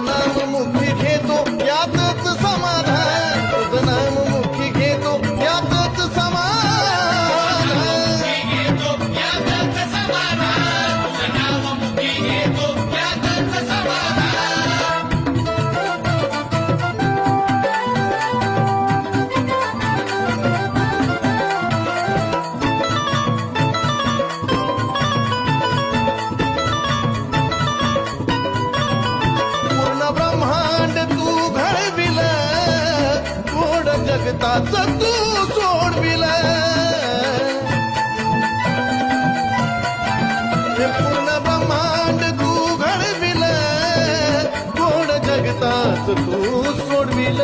तुझं नाम मुखी घेतो यातच समाधान, तुझं नाम मुखी घेतो यातच समाधान. पूर्ण ब्रह्मांड तू घडविल, गोड जगताच तू सोडविल. हे पूर्ण ब्रह्मांड तू घडविल, गोड जगताच तू सोडविल.